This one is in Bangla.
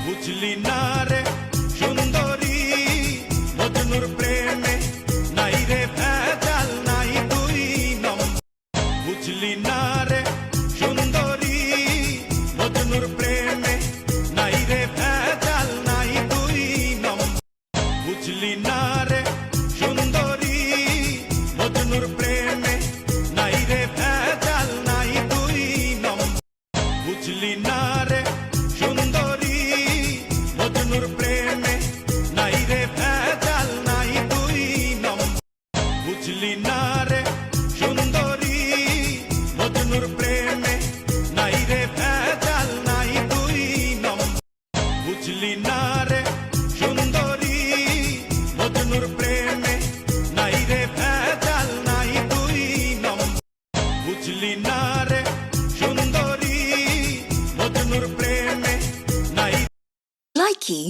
বুঝলি না রে সুন্দরী মজনুর প্রেমে নাই রে ভেজাল নাই দুই নম্বর বুঝলি না রে সুন্দরী মজনুর প্রেমে নাই রে ভেজাল নাই দুই নম্বর বুঝলি না রে সুন্দরী মজনুর প্রেমে নাই রে ভেজাল নাই দুই নম্বর বুঝলি না রে সুন্দরী মজনুর প্রেমে নাই রে ভেজাল নাই দুই নম্বর বুঝলি না রে সুন্দরী মজনুর প্রেমে নাই রে ভেজাল নাই দুই নম্বর বুঝলি না রে সুন্দরী মজনুর প্রেমে নাই রে ভেজাল নাই দুই নম্বর বুঝলি না রে সুন্দরী মজনুর প্রেমে নাই Likey